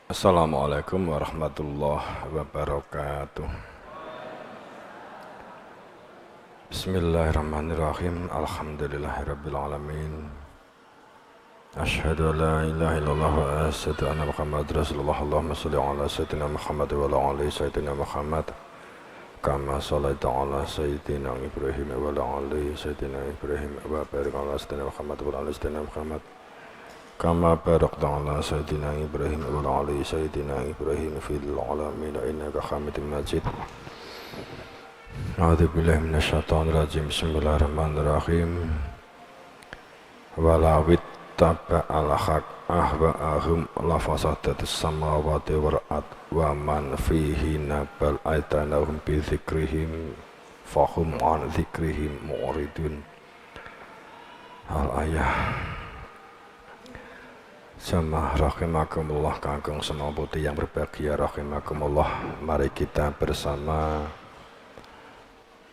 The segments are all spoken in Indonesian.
Assalamualaikum warahmatullahi wabarakatuh. Bismillahirrahmanirrahim. Alhamdulillahirabbil alamin. Asyhadu an la ilaha illallah wa asyhadu anna Muhammadar Rasulullah. Allahumma shalli ala sayyidina Muhammad wa ala ali sayyidina Muhammad. Kama shallaita ala sayyidina Ibrahim wa ala ali sayyidina Ibrahim wa barik ala sayyidina Muhammad wa ala ali sayyidina Muhammad. Kama barakta ala sayyidina Ibrahim wa ala ali sayyidina Ibrahim fil alamin innaka Hamidum Majid. A'udzu billahi minasyaitonir rajim. Bismillahirrahmanirrahim. Walawit taba'al haq ahwa'ahum lafasadatis samawati wal ard wa man fihinna bal aitanahum bi dzikrihim fahum an dzikrihim mu'ridun. Al-ayah. Jamaah rahimakumullah, kagung semua putih yang berbahagia rahimakumullah. Mari kita bersama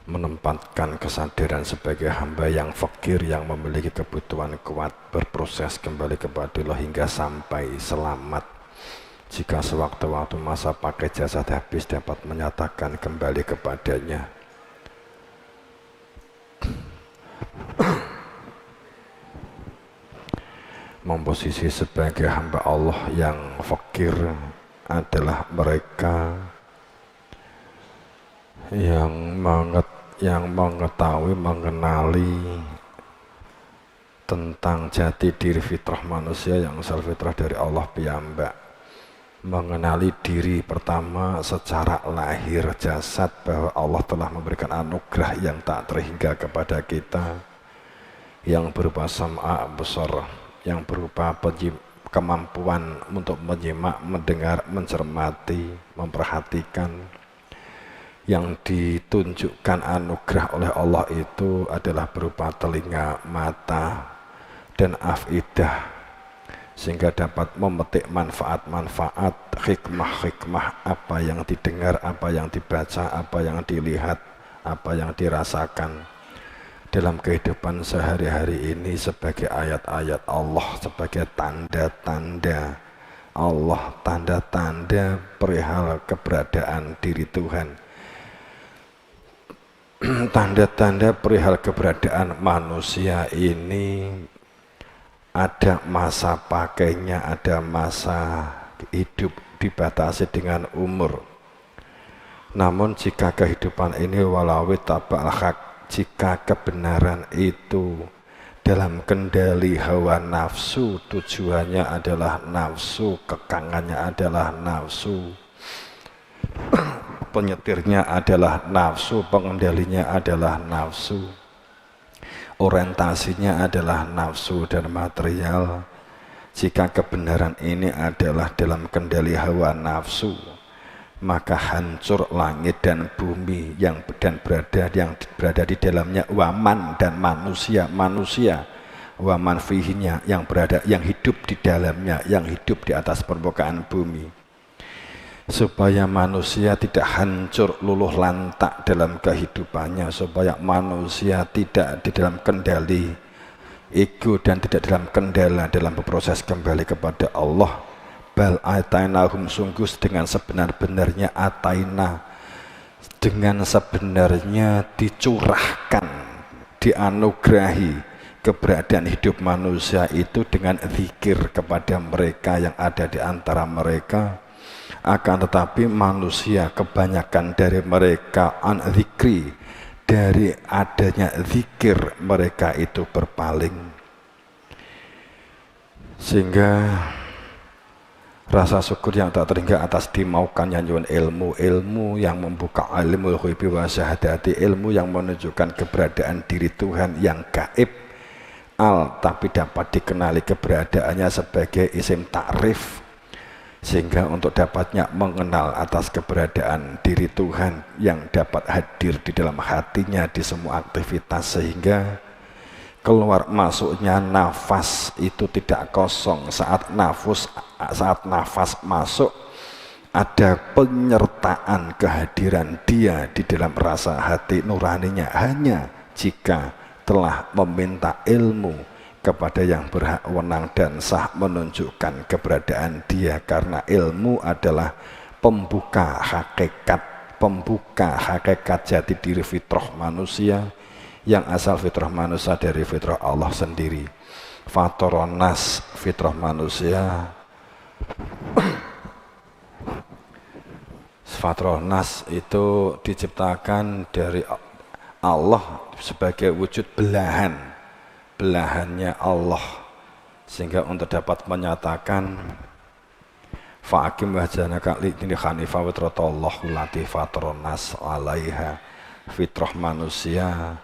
menempatkan kesadaran sebagai hamba yang fakir, yang memiliki kebutuhan kuat, berproses kembali kepada Allah hingga sampai selamat. Jika sewaktu-waktu masa pakai jasad habis, dapat menyatakan kembali kepadanya. Memposisi sebagai hamba Allah yang fakir adalah mereka yang mengetahui, mengenali tentang jati diri fitrah manusia yang asal fitrah dari Allah piyambak. Mengenali diri pertama secara lahir jasad, bahwa Allah telah memberikan anugerah yang tak terhingga kepada kita, yang berupa sam'a besar, yang berupa kemampuan untuk menyimak, mendengar, mencermati, memperhatikan. Yang ditunjukkan anugerah oleh Allah itu adalah berupa telinga, mata, dan afidah, sehingga dapat memetik manfaat-manfaat, hikmah-hikmah, apa yang didengar, apa yang dibaca, apa yang dilihat, apa yang dirasakan dalam kehidupan sehari-hari ini sebagai ayat-ayat Allah, sebagai tanda-tanda Allah, tanda-tanda perihal keberadaan diri Tuhan, tanda-tanda perihal keberadaan manusia ini. Ada masa pakainya, ada masa hidup dibatasi dengan umur. Namun jika kehidupan ini walawit taba'al haq, jika kebenaran itu dalam kendali hawa nafsu, tujuannya adalah nafsu, kekangannya adalah nafsu, penyetirnya adalah nafsu, pengendalinya adalah nafsu, orientasinya adalah nafsu dan material. Jika kebenaran ini adalah dalam kendali hawa nafsu, maka hancur langit dan bumi yang berada di dalamnya, waman dan manusia waman fihinya, yang hidup di dalamnya, yang hidup di atas permukaan bumi, supaya manusia tidak hancur luluh lantak dalam kehidupannya, supaya manusia tidak di dalam kendali ego dan tidak dalam kendala dalam berproses kembali kepada Allah. Bal atainahum, sungguh dengan sebenar-benarnya ataina, dengan sebenarnya dicurahkan, dianugerahi keberadaan hidup manusia itu dengan zikir kepada mereka yang ada di antara mereka. Akan tetapi manusia, kebanyakan dari mereka an zikri, dari adanya zikir mereka itu berpaling, sehingga rasa syukur yang tak terhingga atas dimaukannya nyuwun ilmu yang membuka ilmu ghaibi wa syahadati, ilmu yang menunjukkan keberadaan diri Tuhan yang gaib tapi dapat dikenali keberadaannya sebagai isim ta'rif, sehingga untuk dapatnya mengenal atas keberadaan diri Tuhan yang dapat hadir di dalam hatinya di semua aktivitas, sehingga keluar masuknya nafas itu tidak kosong. Saat nafas masuk, ada penyertaan kehadiran dia di dalam rasa hati nuraninya, hanya jika telah meminta ilmu kepada yang berhak wenang dan sah menunjukkan keberadaan dia, karena ilmu adalah pembuka hakikat jati diri fitrah manusia yang asal fitrah manusia dari fitrah Allah sendiri. Fatoronas, fitrah manusia Fatronas itu diciptakan dari Allah sebagai wujud belahannya Allah, sehingga untuk dapat menyatakan fa'akim wajhanaka lidini hanifah witratallahu lati fatronas alaiha, fitrah manusia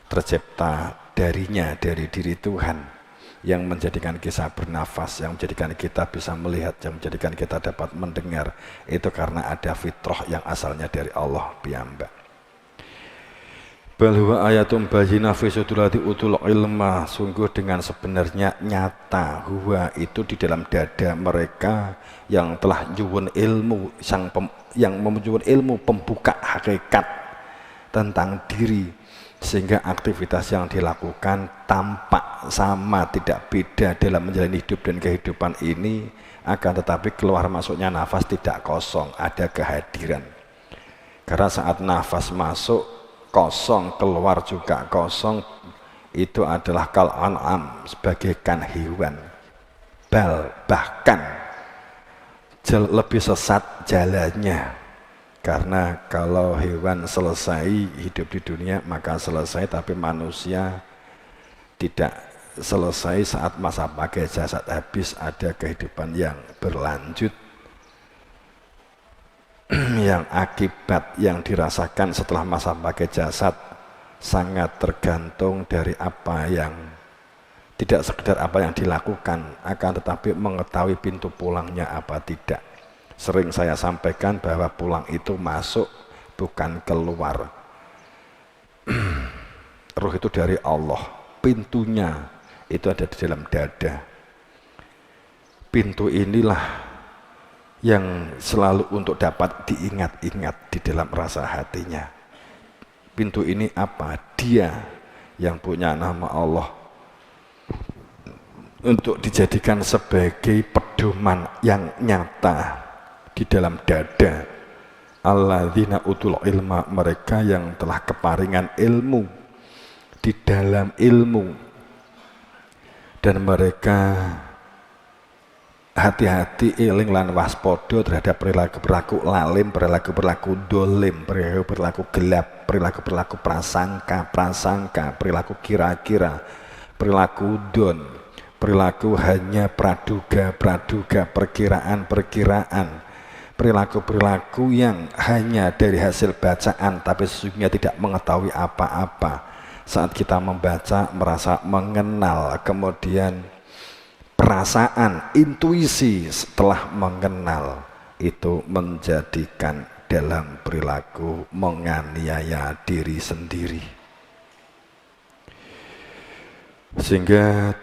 tercipta darinya, dari diri Tuhan yang menjadikan kita bernafas, yang menjadikan kita bisa melihat, yang menjadikan kita dapat mendengar, itu karena ada fitrah yang asalnya dari Allah piyambak. Bal huwa ayatum bayyinah fi sudurati utul ilma, sungguh dengan sebenarnya nyata huwa itu di dalam dada mereka yang telah nyuwun ilmu, yang menyuwun ilmu pembuka hakikat tentang diri, sehingga aktivitas yang dilakukan tampak sama, tidak beda dalam menjalani hidup dan kehidupan ini, akan tetapi keluar masuknya nafas tidak kosong, ada kehadiran. Karena saat nafas masuk kosong, keluar juga kosong, itu adalah kal an'am, sebagaikan hewan. Bahkan lebih sesat jalannya. Karena kalau hewan selesai hidup di dunia maka selesai, tapi manusia tidak selesai. Saat masa pakai jasad habis, ada kehidupan yang berlanjut, yang akibat yang dirasakan setelah masa pakai jasad sangat tergantung dari apa yang, tidak sekedar apa yang dilakukan, akan tetapi mengetahui pintu pulangnya apa tidak. Sering saya sampaikan bahwa pulang itu masuk, bukan keluar. Ruh itu dari Allah, pintunya itu ada di dalam dada. Pintu inilah yang selalu untuk dapat diingat-ingat di dalam rasa hatinya. Pintu ini apa? Dia yang punya nama Allah, untuk dijadikan sebagai pedoman yang nyata di dalam dada. Alladzina utul ilma, mereka yang telah keparingan ilmu, di dalam ilmu, dan mereka hati-hati eling lan waspada terhadap perilaku-perilaku lalim, perilaku-perilaku dolim, perilaku-perilaku gelap, perilaku-perilaku prasangka, perilaku kira-kira, perilaku don, perilaku hanya praduga, perkiraan, perilaku-perilaku yang hanya dari hasil bacaan tapi sesungguhnya tidak mengetahui apa-apa. Saat kita membaca merasa mengenal, kemudian perasaan, intuisi setelah mengenal itu menjadikan dalam perilaku menganiaya diri sendiri. Sehingga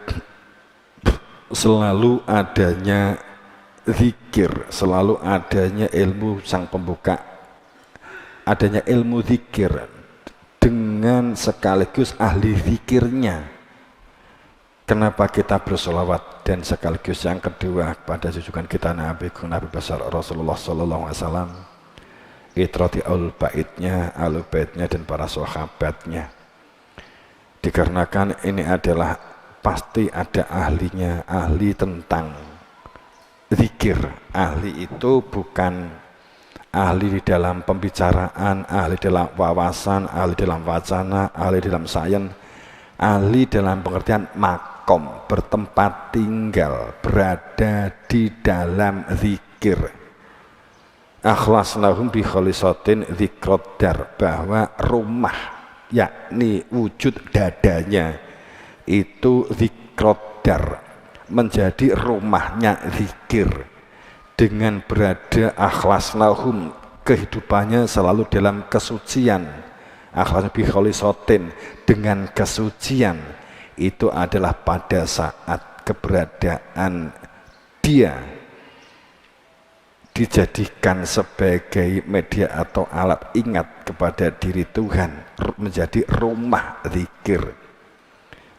selalu adanya zikir, selalu adanya ilmu sang pembuka, adanya ilmu zikir dengan sekaligus ahli zikirnya. Kenapa kita bersolawat, dan sekaligus yang kedua pada junjungan kita Nabi besar Rasulullah Sallallahu Alaihi Wasallam, itrati al baitnya, dan para sahabatnya. Dikarenakan ini adalah pasti ada ahlinya, ahli tentang zikir. Ahli itu bukan ahli di dalam pembicaraan, ahli dalam wawasan, ahli dalam wacana, ahli dalam sains, ahli dalam pengertian makom, bertempat tinggal, berada di dalam zikir. Akhlasnahum bi khalisatin dzikrad, bahwa rumah, yakni wujud dadanya itu dzikrad, menjadi rumahnya zikir, dengan berada akhlasnahum, kehidupannya selalu dalam kesucian. Akhlas bi khalisatin, dengan kesucian, itu adalah pada saat keberadaan dia dijadikan sebagai media atau alat ingat kepada diri Tuhan, menjadi rumah zikir.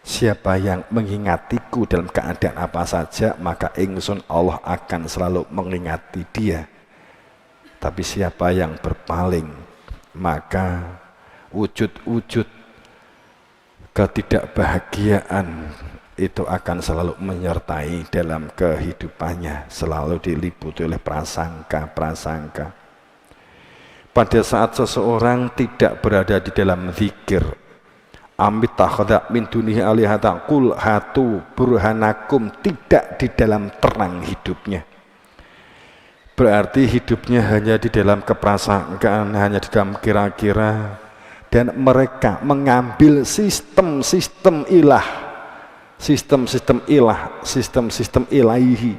Siapa yang mengingatiku dalam keadaan apa saja, maka ingsun Allah akan selalu mengingati dia. Tapi siapa yang berpaling, maka wujud-wujud ketidakbahagiaan itu akan selalu menyertai dalam kehidupannya, selalu diliputi oleh prasangka-prasangka. Pada saat seseorang tidak berada di dalam zikir, amit takhadha min dunihi alihata qul hatu burhanakum, tidak di dalam terang hidupnya, berarti hidupnya hanya di dalam keprasangkaan, hanya di dalam kira-kira, dan mereka mengambil sistem-sistem ilah, sistem-sistem ilahi.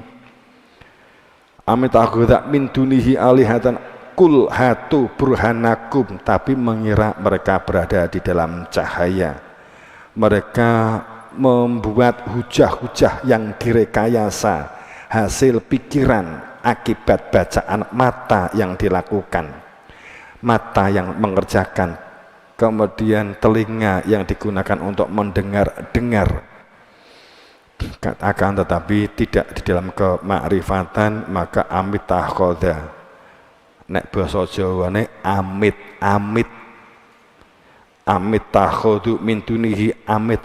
Amit takhadha min dunihi alihatan Kul hatu burhanakum, tapi mengira mereka berada di dalam cahaya. Mereka membuat hujah-hujah yang direkayasa, hasil pikiran akibat bacaan mata yang dilakukan, mata yang mengerjakan, kemudian telinga yang digunakan untuk mendengar-dengar, akan tetapi tidak di dalam kemakrifatan. Maka amit takhadha, nek basa Jawane amit takhadhu min dunihi, amit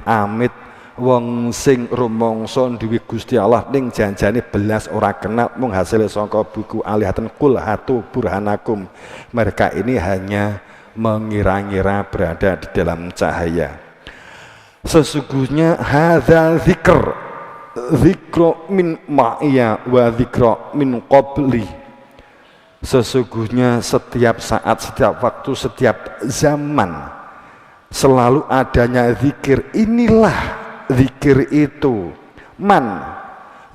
wong sing rumangsa duwe Gusti Allah ning janjane belas ora kenal, mung hasil saka buku alihatan qul hatu burhanakum. Mereka ini hanya mengira-ngira berada di dalam cahaya. Sesungguhnya hadza zikra min ma'iya wa zikra min qabli. Sesungguhnya setiap saat, setiap waktu, setiap zaman selalu adanya zikir. Inilah zikir itu.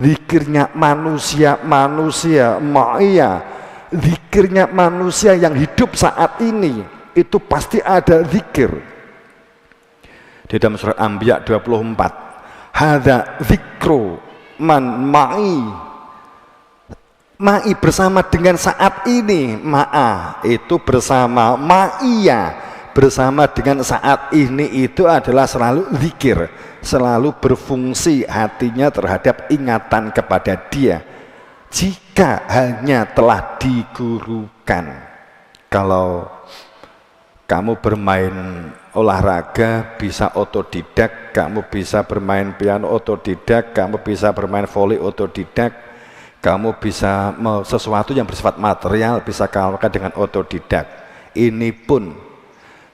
Zikirnya manusia, ma'iyah. Zikirnya manusia yang hidup saat ini, itu pasti ada zikir. Di dalam surah Anbiya 24, hadza zikru man ma'i. Ma'i bersama dengan saat ini, ma'a itu bersama, ma'iyah bersama dengan saat ini, itu adalah selalu zikir, selalu berfungsi hatinya terhadap ingatan kepada dia, jika hanya telah digurukan. Kalau kamu bermain olahraga bisa otodidak, kamu bisa bermain piano otodidak, kamu bisa bermain voli otodidak, kamu bisa sesuatu yang bersifat material bisa kalahkan dengan otodidak. Ini pun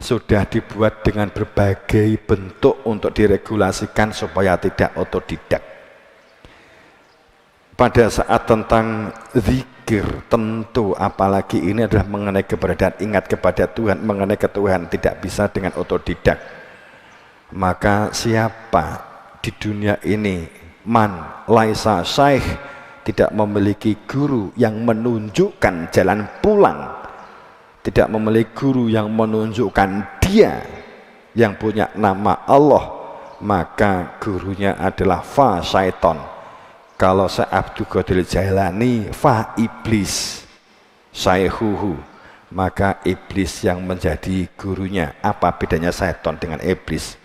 sudah dibuat dengan berbagai bentuk untuk diregulasikan supaya tidak otodidak. Pada saat tentang zikir, tentu apalagi ini adalah mengenai keberadaan, ingat kepada Tuhan, mengenai ke Tuhan, tidak bisa dengan otodidak. Maka siapa di dunia ini man laisa syaikh, tidak memiliki guru yang menunjukkan jalan pulang, tidak memiliki guru yang menunjukkan dia yang punya nama Allah, maka gurunya adalah fa syaiton. Kalau Syekh Abdul Qadir Jailani fa iblis syaihuhu, maka iblis yang menjadi gurunya. Apa bedanya syaiton dengan iblis?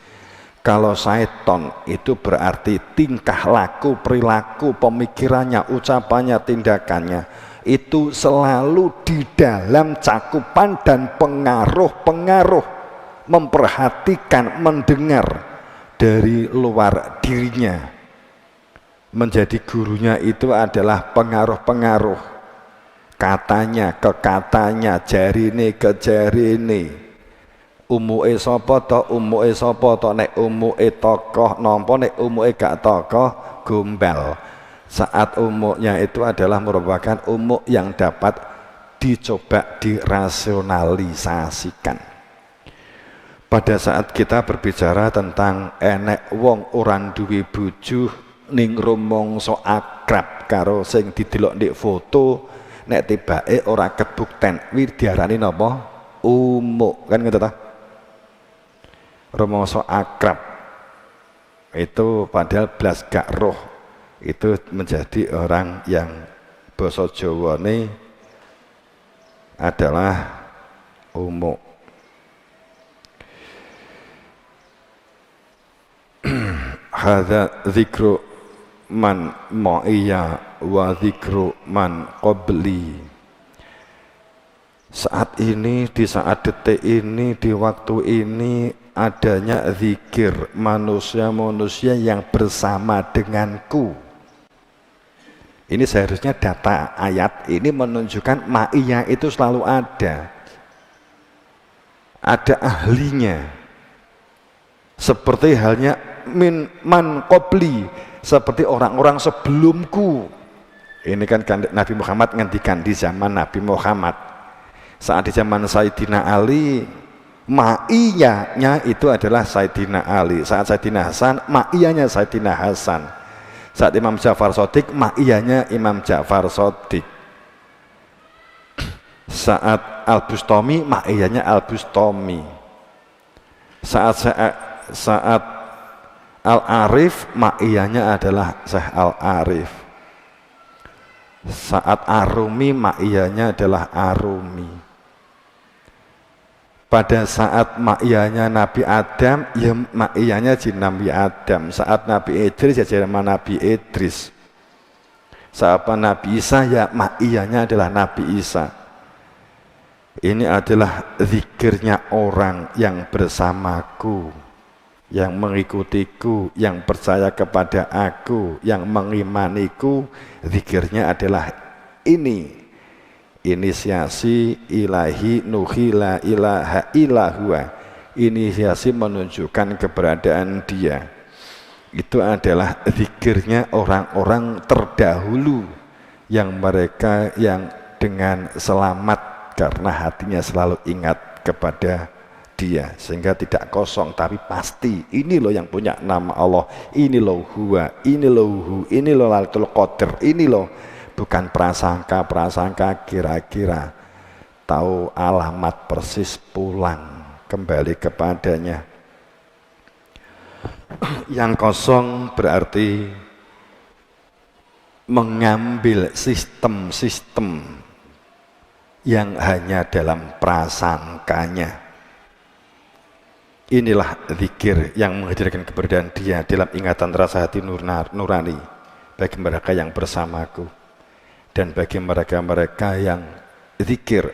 Kalau syaiton itu berarti tingkah laku, perilaku, pemikirannya, ucapannya, tindakannya itu selalu di dalam cakupan dan pengaruh-pengaruh, memperhatikan, mendengar dari luar dirinya. Menjadi gurunya itu adalah pengaruh-pengaruh, katanya ke katanya, jarine ke jarine. Umuke sapa to, umuke sapa to, nek umuke tokoh nampa, nek umuke gak tokoh gombal. Saat umuknya itu adalah merupakan umuk yang dapat dicoba dirasionalisasikan. Pada saat kita berbicara tentang enek wong orang duwe bojo ning rumangsa akrab karo sing didelok ndek foto, nek tibake ora kebukten, kuwi diarani napa? Umuk, kan ngono ta? Rumangsa akrab itu padahal blas gak roh, itu menjadi orang yang basa Jawane adalah umuk. hadza dzikru man ma'iya wa dzikru man qabli. Saat ini, di saat detik ini, di waktu ini adanya zikir manusia-manusia yang bersama denganku. Ini seharusnya data ayat ini menunjukkan ma'iyah itu selalu ada. Ada ahlinya. Seperti halnya man qabli, seperti orang-orang sebelumku. Ini kan Nabi Muhammad ngendikan di zaman Nabi Muhammad. Saat di zaman Sayyidina Ali, ma'iyahnya itu adalah Sayyidina Ali. Saat Sayyidina Hasan, ma'iyahnya Sayyidina Hasan. Saat Imam Ja'far Shadiq, ma'iyahnya Imam Ja'far Shadiq. Saat Al-Bustami, ma'iyahnya Al-Bustami. Saat Al-Arif, ma'iyahnya adalah Syekh Al-Arif. Saat Arumi, ma'iyahnya adalah Arumi. Pada saat ma'iyahnya Nabi Adam, ya ma'iyahnya Nabi Adam. Saat Nabi Idris, ya Nabi Idris. Saat Nabi Isa, ya ma'iyahnya adalah Nabi Isa. Ini adalah zikirnya orang yang bersamaku, yang mengikutiku, yang percaya kepada aku, yang mengimaniku. Zikirnya adalah ini. Inisiasi ilahi nuhi la ilaha illahua. Inisiasi menunjukkan keberadaan dia. Itu adalah zikirnya orang-orang terdahulu, yang mereka yang dengan selamat karena hatinya selalu ingat kepada dia, sehingga tidak kosong tapi pasti. Ini loh yang punya nama Allah, ini loh huwa, ini loh hu, ini loh Lailatul Qadar, ini loh. Bukan prasangka-prasangka kira-kira, tahu alamat persis, pulang kembali kepadanya. Yang kosong berarti mengambil sistem-sistem yang hanya dalam prasangkanya. Inilah zikir yang menghadirkan keberadaan dia dalam ingatan rasa hati nurani bagi mereka yang bersamaku. Dan bagi mereka-mereka yang zikir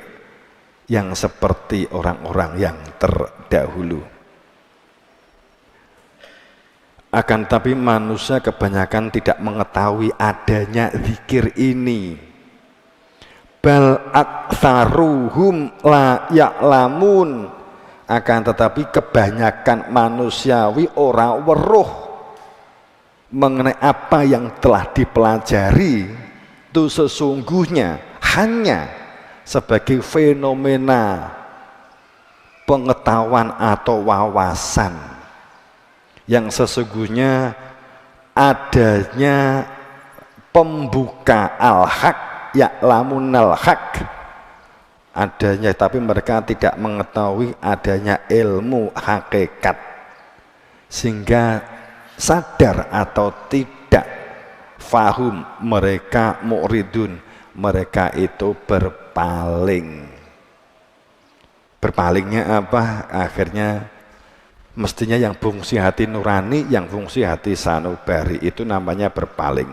yang seperti orang-orang yang terdahulu. Akan tapi manusia kebanyakan tidak mengetahui adanya zikir ini. Bal aktsaruhum la ya'lamun. Akan tetapi kebanyakan manusiawi ora weruh mengenai apa yang telah dipelajari itu sesungguhnya hanya sebagai fenomena pengetahuan atau wawasan, yang sesungguhnya adanya pembuka al-haq, ya'lamunal haq adanya, tapi mereka tidak mengetahui adanya ilmu hakikat, sehingga sadar atau tidak fahum mereka mu'ridun, mereka itu berpaling. Berpalingnya apa? Akhirnya mestinya yang fungsi hati nurani, yang fungsi hati sanubari itu namanya berpaling.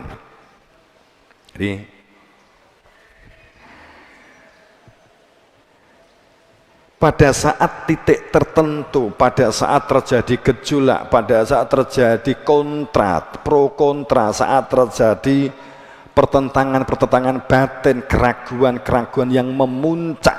Jadi pada saat titik tertentu, pada saat terjadi gejolak, pada saat terjadi kontra, pro kontra, saat terjadi pertentangan-pertentangan batin, keraguan-keraguan yang memuncak,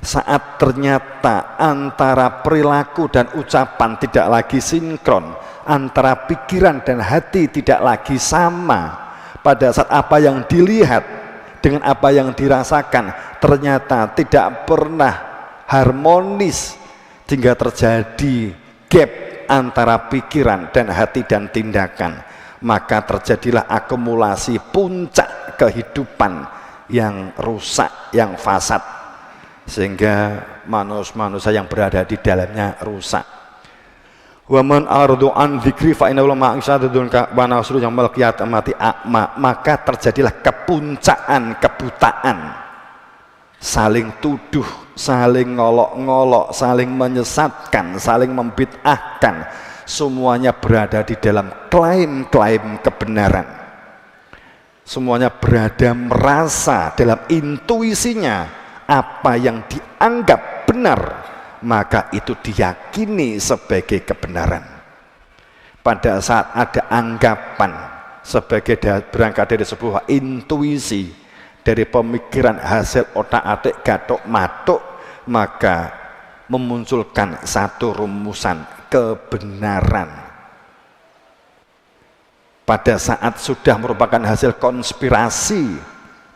saat ternyata antara perilaku dan ucapan tidak lagi sinkron, antara pikiran dan hati tidak lagi sama, pada saat apa yang dilihat dengan apa yang dirasakan ternyata tidak pernah harmonis, hingga terjadi gap antara pikiran dan hati dan tindakan, maka terjadilah akumulasi puncak kehidupan yang rusak, yang fasad, sehingga manusia yang berada di dalamnya rusak. Wa man ardu an dzikri fa inna ulama isyadun ka wa nasru yang malqiyat mati akma, maka terjadilah kepuncaan kebutaan, saling tuduh, saling ngolok-ngolok, saling menyesatkan, saling membid'ahkan, semuanya berada di dalam klaim-klaim kebenaran. Semuanya berada merasa dalam intuisinya apa yang dianggap benar, maka itu diyakini sebagai kebenaran. Pada saat ada anggapan sebagai berangkat dari sebuah intuisi, dari pemikiran hasil otak-atik gatok matuk, maka memunculkan satu rumusan kebenaran. Pada saat sudah merupakan hasil konspirasi,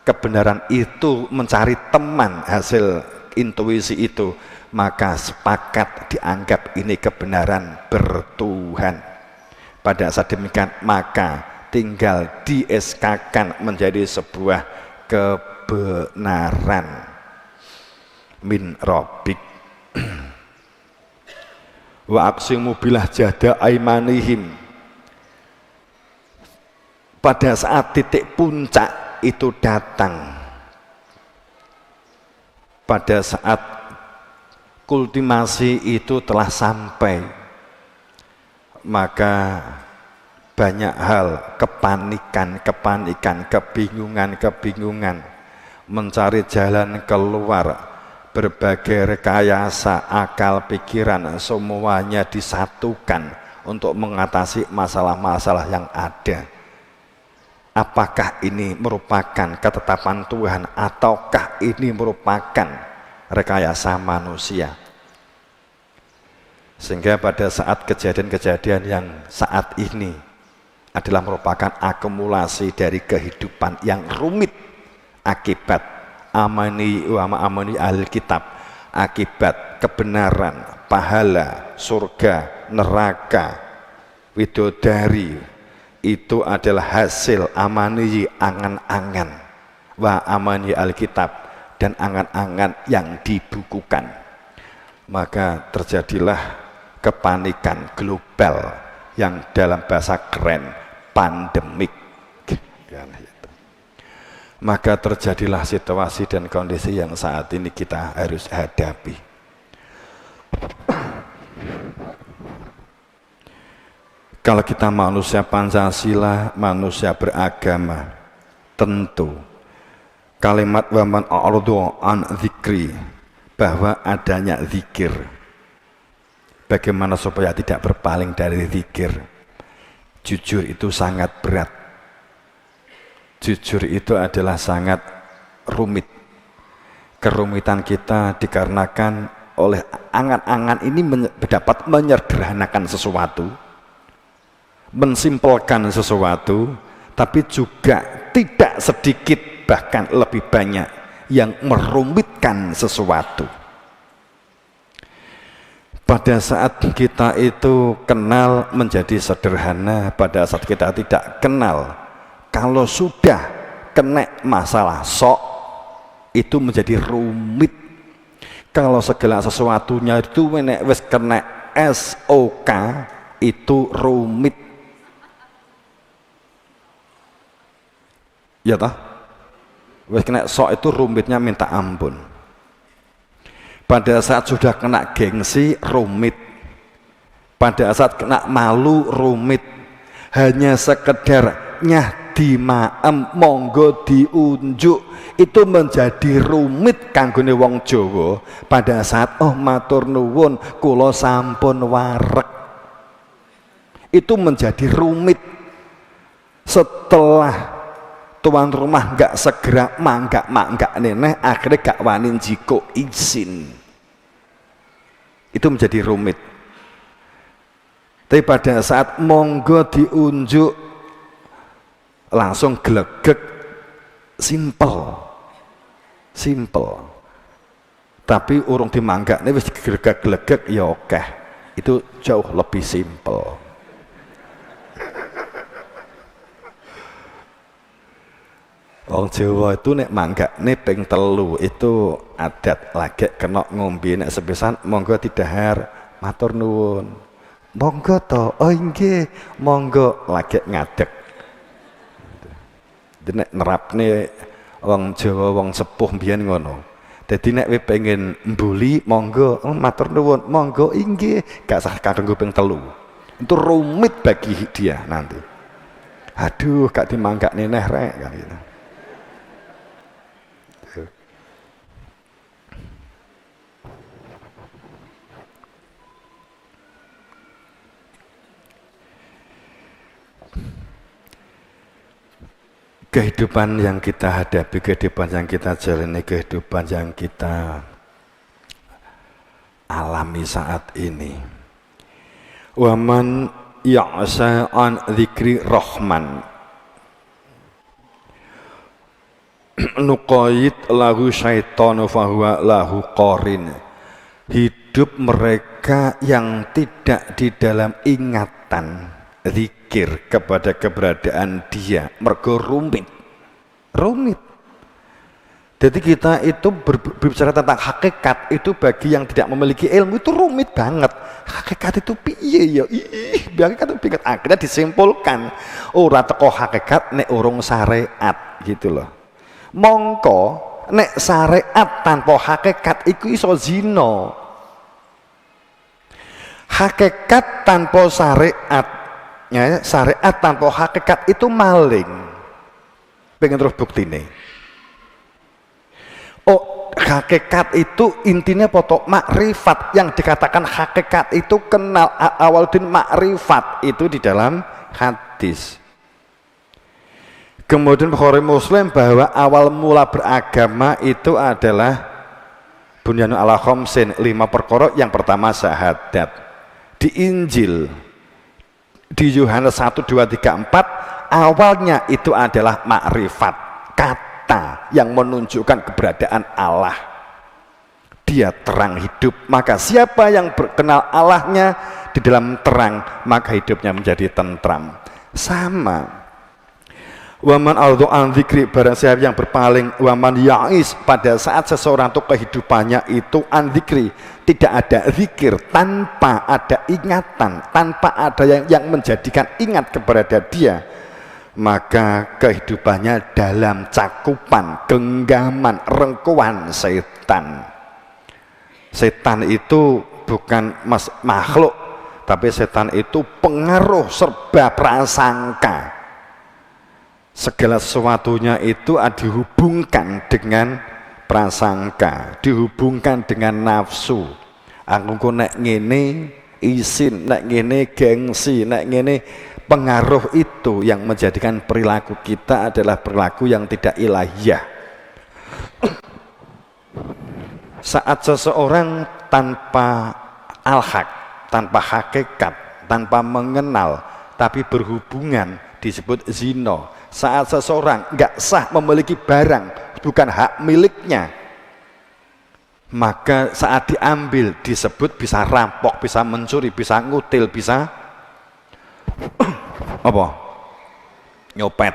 kebenaran itu mencari teman hasil intuisi itu, maka sepakat dianggap ini kebenaran bertuhan. Pada saat demikian maka tinggal di-SK-kan menjadi sebuah kebenaran min rabbik. Wa aqsimu bilah jahda aimanihim. Pada saat titik puncak itu datang, pada saat kultimasi itu telah sampai, maka banyak hal, kepanikan, kebingungan, mencari jalan keluar, berbagai rekayasa, akal, pikiran, semuanya disatukan untuk mengatasi masalah-masalah yang ada. Apakah ini merupakan ketetapan Tuhan ataukah ini merupakan rekayasa manusia? Sehingga pada saat kejadian-kejadian yang saat ini adalah merupakan akumulasi dari kehidupan yang rumit akibat amani Alkitab, akibat kebenaran, pahala, surga, neraka, widodari, itu adalah hasil amani angan-angan wa amani Alkitab dan angan-angan yang dibukukan. Maka terjadilah kepanikan global yang dalam bahasa keren pandemik. Maka terjadilah situasi dan kondisi yang saat ini kita harus hadapi. Kalau kita manusia Pancasila, manusia beragama, tentu kalimat waman a'radu an dzikri, bahwa adanya zikir, bagaimana supaya tidak berpaling dari zikir. Jujur itu sangat berat. Jujur itu adalah sangat rumit. Kerumitan kita dikarenakan oleh angan-angan ini dapat menyederhanakan sesuatu, mensimpelkan sesuatu, tapi juga tidak sedikit, bahkan lebih banyak yang merumitkan sesuatu. Pada saat kita itu kenal menjadi sederhana, pada saat kita tidak kenal, kalau sudah kena masalah sok, itu menjadi rumit. Kalau segala sesuatunya itu wis kena SOK, itu rumit. Ya toh? Wis kena sok itu rumitnya minta ampun. Pada saat sudah kena gengsi, rumit. Pada saat kena malu, rumit. Hanya sekedar nyah dimaem monggo diunjuk, itu menjadi rumit kanggone wong Jawa. Pada saat oh matur nuwun kula sampun wareg, itu menjadi rumit. Setelah tuan rumah nggak segera manggak neneh, akhirnya gak wani jiko izin, itu menjadi rumit. Tapi pada saat monggo diunjuk langsung gelegek, simple. Tapi urung dimanggak nih wis gelegek ya oke, itu jauh lebih simple. Wong Jawa itu nek manggak nih ping telu itu adat lagi kena ngombe, nek sepisan monggo didahar matur nuwun, monggo to, oh nggih monggo lagi ngadeg. Nek nerapne wong Jawa wong sepuh mbiyen ngono. Dadi nek kowe pengen mbuli monggo matur nuwun, monggo inggih, gak sah kanggo ping telu. Itu rumit bagi dia nanti. Aduh, gak dimanggak neneh rek kan gitu. Kehidupan yang kita hadapi, kehidupan yang kita jalani, kehidupan yang kita alami saat ini. Waman ya'sa an dzikri rahman nuqayyid lahu syaitanu fahuwa lahu qarin. Hidup mereka yang tidak di dalam ingatan zikir kepada keberadaan dia, mergo rumit. Jadi kita itu berbicara tentang hakikat itu bagi yang tidak memiliki ilmu itu rumit banget. Hakikat itu piye ya? Hakikat itu piye? Akhirnya disimpulkan ora teko hakikat nek urung syariat gitu loh. Mongko nek syariat tanpa hakikat iku iso zina. Hakikat tanpa syariat, ya, syariat tanpa hakikat itu maling. Pengen terus buktine. Oh, hakikat itu intinya pokok makrifat. Yang dikatakan hakikat itu kenal awal din makrifat itu di dalam hadis. Kemudian Bukhari Muslim bahwa awal mula beragama itu adalah bunyanu ala khamsin, 5 perkara. Yang pertama syahadat. Di Injil di Yohanes 1, 2, 3, 4 awalnya itu adalah makrifat, kata yang menunjukkan keberadaan Allah. Dia terang hidup, maka siapa yang berkenal Allahnya di dalam terang, maka hidupnya menjadi tentram. Sama waman aldu an dzikri, barang siapa yang berpaling, waman ya'is, pada saat seseorang itu kehidupannya itu an dzikri, tidak ada zikir, tanpa ada ingatan, tanpa ada yang menjadikan ingat kepada dia, maka kehidupannya dalam cakupan, genggaman, rengkuan setan. Setan itu bukan makhluk, tapi setan itu pengaruh serba prasangka. Segala sesuatunya itu dihubungkan dengan prasangka, dihubungkan dengan nafsu. Aku nek ngene isin, nek ngene gengsi, nek ngene. Pengaruh itu yang menjadikan perilaku kita adalah perilaku yang tidak ilahiyah. Saat seseorang tanpa al-haq, tanpa hakikat, tanpa mengenal, tapi berhubungan, disebut zina. Saat seseorang nggak sah memiliki barang, bukan hak miliknya, maka saat diambil disebut bisa rampok, bisa mencuri, bisa ngutil, bisa apa? Nyopet.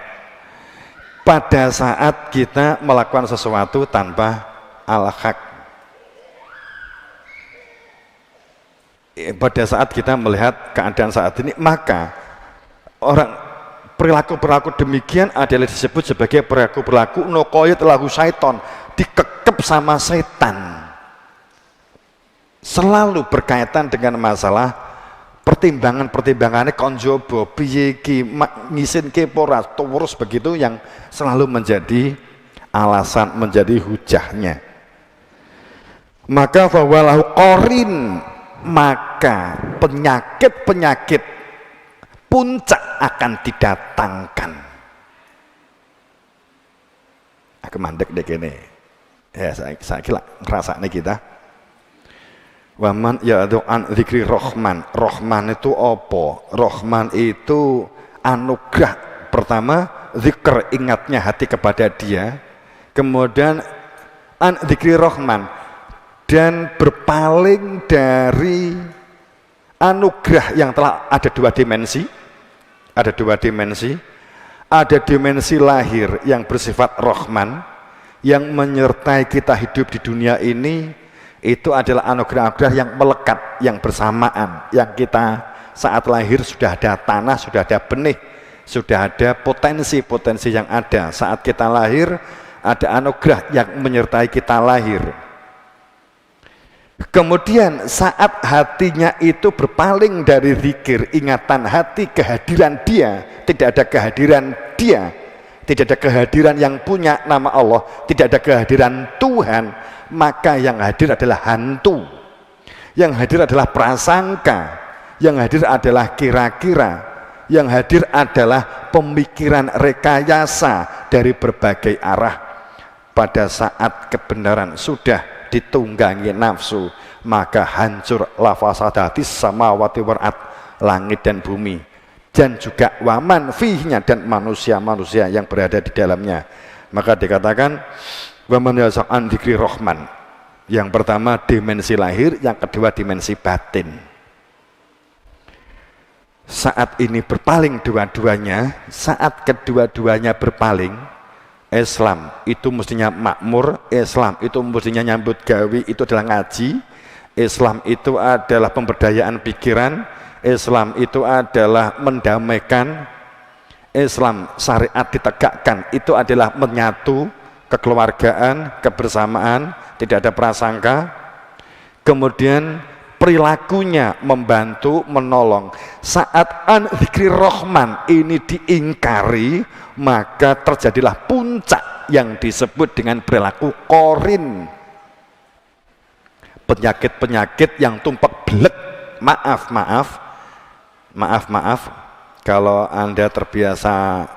Pada saat kita melakukan sesuatu tanpa al-haq, pada saat kita melihat keadaan saat ini, maka perilaku-perilaku demikian adalah disebut sebagai perilaku-perilaku nuqayyid lahu syaiton, dikekep sama setan. Selalu berkaitan dengan masalah pertimbangannya konjobo piye ki ngisin ke pora terus begitu, yang selalu menjadi alasan, menjadi hujahnya. Maka fawalahu qarin, maka penyakit puncak akan didatangkan. Aku mandek deh kene. Ya saya kira ngerasane kita. Waman ya'du an dzikri rahman. Rahman itu apa? Rahman itu anugerah. Pertama, zikr, ingatnya hati kepada dia. Kemudian an dzikri rahman, dan berpaling dari anugerah yang telah ada 2 dimensi. Ada 2 dimensi. Ada dimensi lahir yang bersifat rahman, yang menyertai kita hidup di dunia ini. Itu adalah anugerah-anugerah yang melekat, yang bersamaan, yang kita saat lahir sudah ada tanah, sudah ada benih, sudah ada potensi-potensi yang ada. Saat kita lahir ada anugerah yang menyertai kita lahir. Kemudian saat hatinya itu berpaling dari zikir, ingatan hati, kehadiran dia, tidak ada kehadiran dia, tidak ada kehadiran yang punya nama Allah, tidak ada kehadiran Tuhan, maka yang hadir adalah hantu, yang hadir adalah prasangka, yang hadir adalah kira-kira, yang hadir adalah pemikiran rekayasa dari berbagai arah. Pada saat kebenaran sudah ditunggangi nafsu, maka hancur lafasadatis samawati warat, langit dan bumi, dan juga waman fihnya, dan manusia-manusia yang berada di dalamnya. Maka dikatakan waman yasa'an dzikri rahman, yang pertama dimensi lahir, yang kedua dimensi batin. Saat ini berpaling dua-duanya, saat kedua-duanya berpaling, Islam itu mestinya makmur, Islam itu mestinya nyambut gawi, itu adalah ngaji, Islam itu adalah pemberdayaan pikiran, Islam itu adalah mendamaikan, Islam syariat ditegakkan, itu adalah menyatu, kekeluargaan, kebersamaan, tidak ada prasangka. Kemudian perilakunya membantu, menolong. Saat an-dzikri rahman ini diingkari, maka terjadilah puncak yang disebut dengan perilaku korin, penyakit-penyakit yang tumpak belek. Maaf kalau Anda terbiasa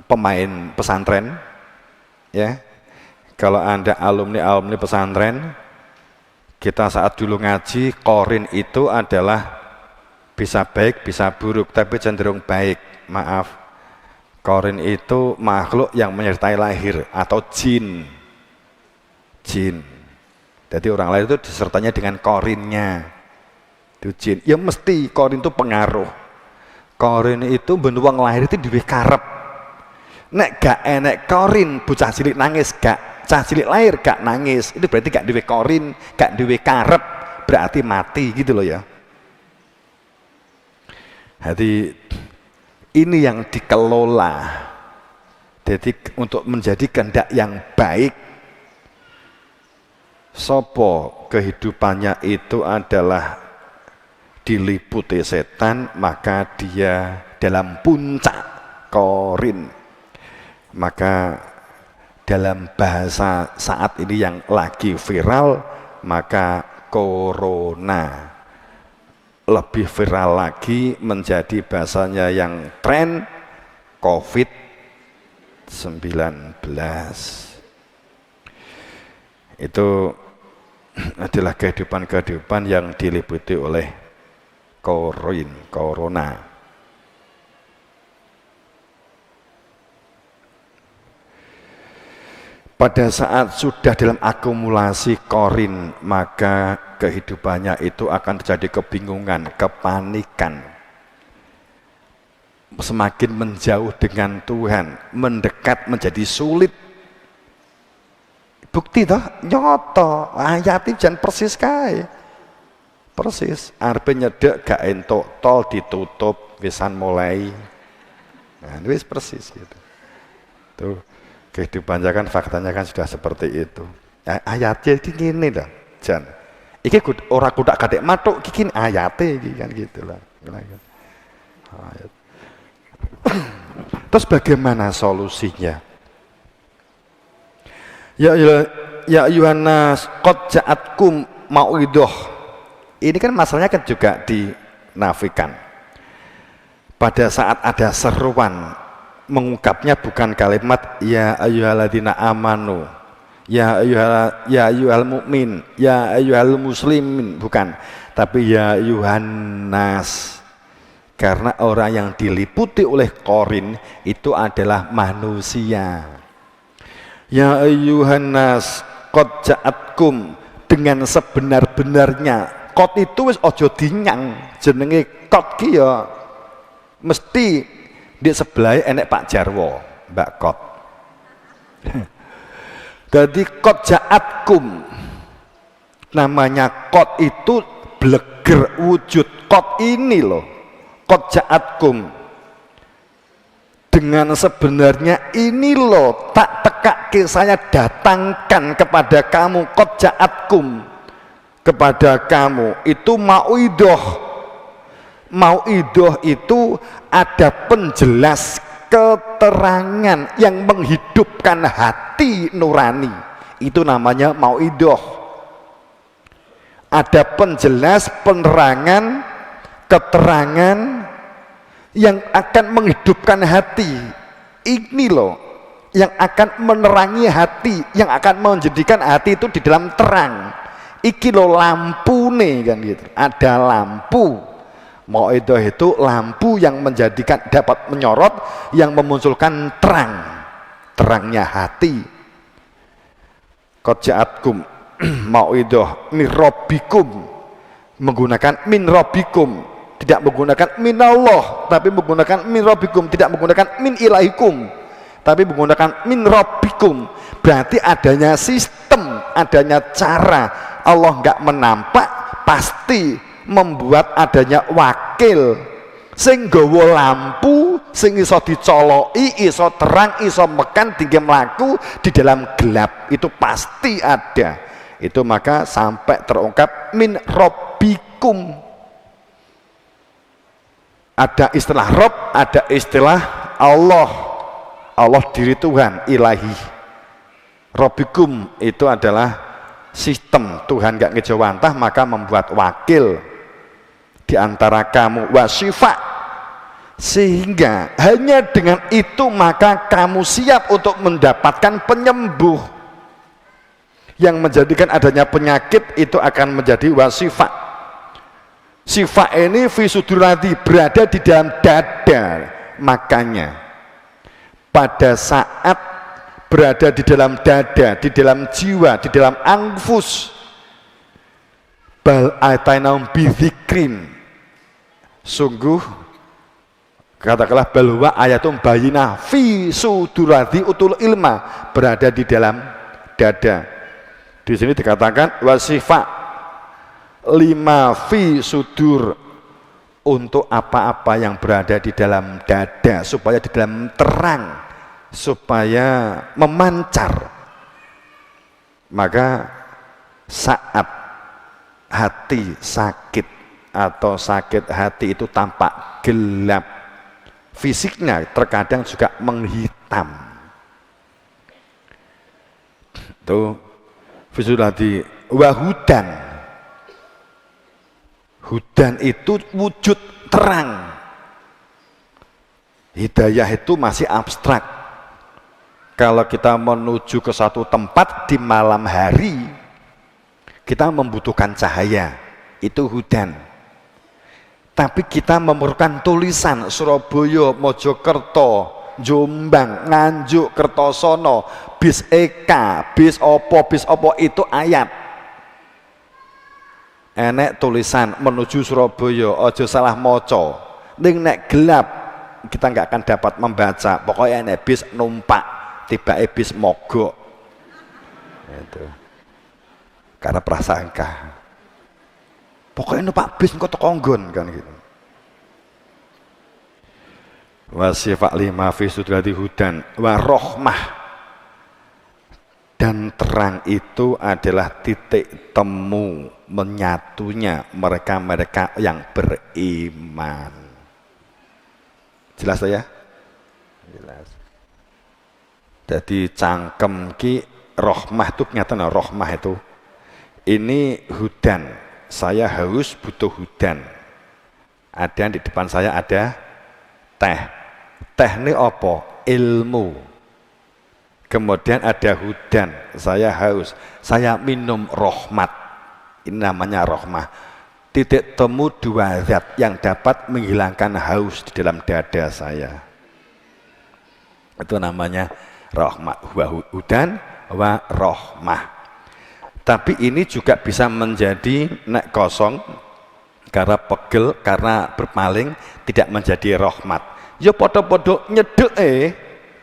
pemain pesantren, ya, kalau Anda alumni pesantren, kita saat dulu ngaji, korin itu adalah bisa baik, bisa buruk, tapi cenderung baik. Maaf, korin itu makhluk yang menyertai lahir atau jin. Jadi orang lain itu disertanya dengan korinnya, itu jin. Ya mesti korin itu pengaruh. Korin itu benuang lahir itu duwe karep. Nek gak enek korin, bocah cilik nangis gak. Cah cilik lahir gak nangis, itu berarti gak duwe korin, gak duwe karep, berarti mati gitu loh ya. Jadi ini yang dikelola. Jadi untuk menjadi kehendak yang baik, sopo kehidupannya itu adalah diliputi setan, maka dia dalam puncak korin. Maka dalam bahasa saat ini yang lagi viral, maka corona lebih viral lagi, menjadi bahasanya yang tren COVID-19. Itu adalah kehidupan-kehidupan yang diliputi oleh corona. Pada saat sudah dalam akumulasi korin, maka kehidupannya itu akan terjadi kebingungan, kepanikan, semakin menjauh dengan Tuhan, mendekat menjadi sulit. Bukti toh nyoto ayat jan persis kae, persis arep nyedek gak entuk tol ditutup wisan mulai, nah wis persis gitu tuh. Kehidupannya kan, faktanya kan sudah seperti itu. Ayatnya ini dah, jan. Iki ora kudak kadek matuk, iki ayatnya iki kan gitulah. Ayat. Terus bagaimana solusinya? Ya Yohanes qad ja'atkum mau'idoh. Ini kan masalahnya kan juga dinafikan. Pada saat ada seruan, mengungkapnya bukan kalimat ya ayyuhalladzina amanu, ya ayyuhal mukmin, ya ayyuhal muslimin, bukan, tapi ya Yohanes, karena orang yang diliputi oleh korin itu adalah manusia. Ya Yohanes qad ja'atkum, dengan sebenar-benarnya. Qad itu wis aja dinyang, jenenge qad ki ya mesti di sebelah enek Pak Jarwo, Mbak Kot. Jadi qad ja'atkum, namanya qad itu bleger wujud. Qad ini loh, qad ja'atkum, dengan sebenarnya ini loh, tak tekake saya datangkan kepada kamu. Qad ja'atkum, kepada kamu itu mau'idoh itu ada penjelas keterangan yang menghidupkan hati nurani, itu namanya mau'idoh. Ada penjelas penerangan keterangan yang akan menghidupkan hati, ini loh yang akan menerangi hati, yang akan menjadikan hati itu di dalam terang. Iki lo lampu nih kan gitu. Ada lampu. Mau'idoh itu lampu yang menjadikan dapat menyorot, yang memunculkan terang, terangnya hati. Qad ja'atkum mau'idoh min rabbikum, menggunakan min rabbikum, tidak menggunakan minallah, tapi menggunakan min rabbikum, tidak menggunakan min ilahikum, tapi menggunakan min rabbikum. Berarti adanya sistem, adanya cara. Allah nggak menampak, pasti membuat adanya wakil sing gawa lampu sing iso dicoloki, iso terang, iso mekan tinggi melaku di dalam gelap, itu pasti ada. Itu maka sampai terungkap min rabbikum. Ada istilah Rob, ada istilah Allah. Allah diri Tuhan, ilahi. Rabbikum itu adalah sistem, Tuhan gak ngejawantah, maka membuat wakil di antara kamu, wasyifa, sehingga hanya dengan itu maka kamu siap untuk mendapatkan penyembuh yang menjadikan adanya penyakit itu akan menjadi wasyifa. Syifa ini fi sudurati, berada di dalam dada. Makanya pada saat berada di dalam dada, di dalam jiwa, di dalam anfus, bal atainahum bidzikrin, sungguh katakanlah balwa ayatum bayinah fi sudurati utul ilma, berada di dalam dada. Di sini dikatakan wasifa lima fi sudur, untuk apa-apa yang berada di dalam dada, supaya di dalam terang, supaya memancar. Maka saat hati sakit atau sakit hati itu tampak gelap, fisiknya terkadang juga menghitam. Itu fisulati wahudan. Hudan itu wujud terang. Hidayah itu masih abstrak. Kalau kita menuju ke satu tempat di malam hari, kita membutuhkan cahaya, itu hudan. Tapi kita memerlukan tulisan Surabaya, Mojokerto, Jombang, Nganjuk, Kertosono, bis Eka, bis opo itu ayat. Enek tulisan menuju Surabaya, ojo salah moco. Ning nek gelap kita nggak akan dapat membaca. Pokoknya enek bis numpak, tiba bis mogok. Itu karena prasangka. Pokoknya numpak bis engko teko nggon kan gitu. Wasifat lima fi sudrati hudan wa rohmah. Dan terang itu adalah titik temu menyatunya mereka-mereka yang beriman. Jelas ya? Jelas. Jadi cangkem ki rohmah itu kenyataan, rohmah itu ini hudan. Saya haus butuh hudan. Ada di depan saya ada teh. Teh ini apa? Ilmu. Kemudian ada hudan, saya haus, saya minum rahmat. Ini namanya rahmah. Titik temu dua zat yang dapat menghilangkan haus di dalam dada saya. Itu namanya rahmat. Wa hudan wa rahmah. Tapi ini juga bisa menjadi nek kosong, karena pegel, karena berpaling, tidak menjadi rahmat. Ya podo-podo nyedek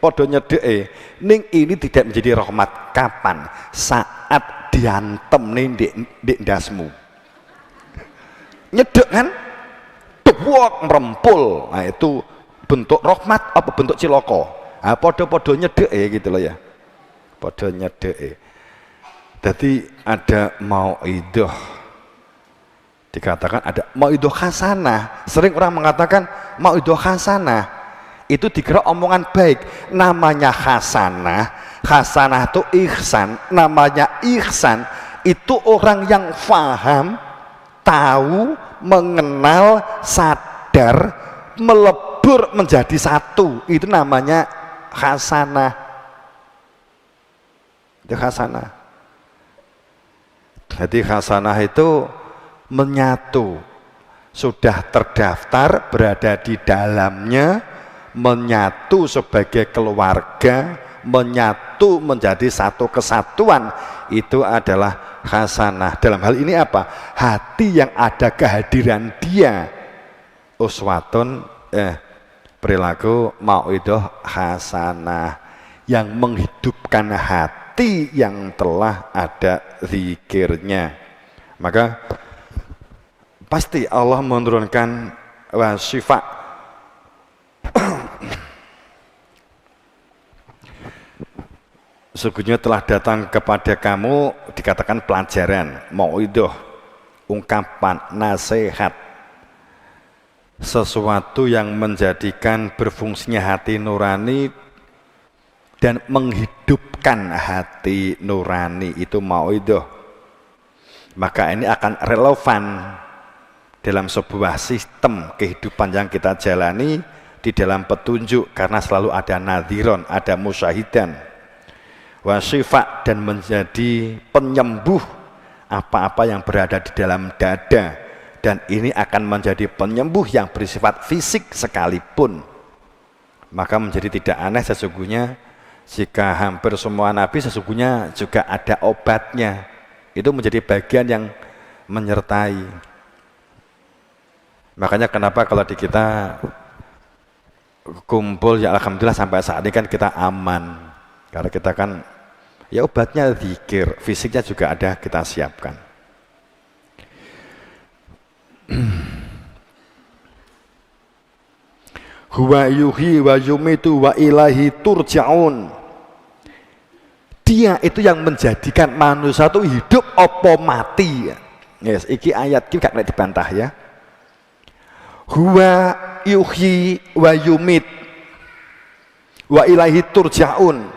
podo nyedeke, ning ini tidak menjadi rahmat kapan? Saat diantem nih di ndasmu. Nyedek kan? Dewok merempul. Nah itu bentuk rahmat apa bentuk ciloko? Nah, podo-podo nyedeke gitu loh ya. Podo nyedeke. Jadi ada mau'idoh Dikatakan ada mauidhah hasanah. Sering orang mengatakan mauidhah hasanah itu dikira omongan baik. Namanya hasanah, hasanah itu ihsan. Namanya ihsan itu orang yang faham, tahu, mengenal, sadar, melebur menjadi satu. Itu namanya hasanah. Itu hasanah. Jadi hasanah itu menyatu, sudah terdaftar, berada di dalamnya, menyatu sebagai keluarga, menyatu menjadi satu kesatuan. Itu adalah hasanah. Dalam hal ini apa? Hati yang ada kehadiran dia. Uswatun perilaku mauidhah hasanah yang menghidupkan hati yang telah ada zikirnya. Maka pasti Allah menurunkan wasyifa sesungguhnya telah datang kepada kamu, dikatakan pelajaran, mauidhah, ungkapan, nasihat, sesuatu yang menjadikan berfungsinya hati nurani dan menghidupkan hati nurani, itu mauidhah. Maka ini akan relevan dalam sebuah sistem kehidupan yang kita jalani di dalam petunjuk, karena selalu ada nadhiron, ada musyahidan, wasyifa, dan menjadi penyembuh apa-apa yang berada di dalam dada, dan ini akan menjadi penyembuh yang bersifat fisik sekalipun. Maka menjadi tidak aneh sesungguhnya jika hampir semua nabi sesungguhnya juga ada obatnya. Itu menjadi bagian yang menyertai. Makanya kenapa kalau di kita kumpul ya alhamdulillah sampai saat ini kan kita aman, karena kita kan ya obatnya zikir, fisiknya juga ada kita siapkan. Huwa yuhyi wa yumitu wa ilahi turja'un. Dia itu yang menjadikan manusia itu hidup apa mati. Yes, iki ayat iki gak nek dibantah ya. Huwa yuhyi wa yumit wa ilahi turja'un.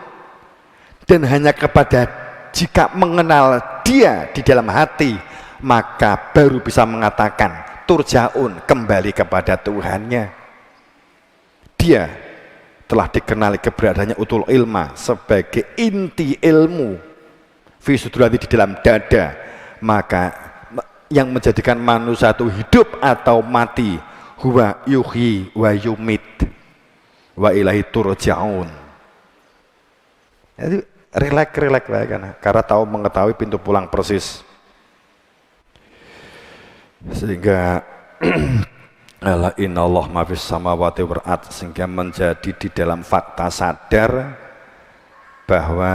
Dan hanya kepada jika mengenal dia di dalam hati, maka baru bisa mengatakan turja'un, kembali kepada Tuhannya. Dia telah dikenali keberadaannya utul ilma sebagai inti ilmu fi sudurati, di dalam dada. Maka yang menjadikan manusia itu hidup atau mati, huwa yuhyi wa yumit wa ilahi turja'un. Jadi relax baik kan, karena tahu mengetahui pintu pulang persis. Sehingga ala innallah ma fis samawati wal ard, sehingga menjadi di dalam fakta sadar bahwa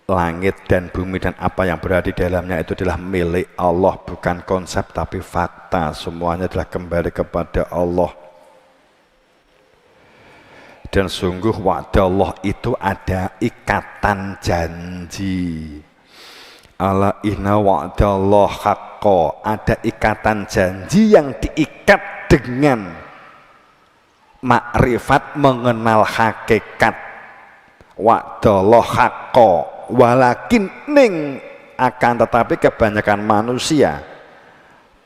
langit dan bumi dan apa yang berada di dalamnya itu adalah milik Allah, bukan konsep tapi fakta. Semuanya adalah kembali kepada Allah. Dan sungguh wa'da Allah itu ada ikatan janji. Ala inna wa'dallah haqqo, ada ikatan janji yang diikat dengan makrifat, mengenal hakikat. Wa'dallah haqqo, walakin ning, akan tetapi kebanyakan manusia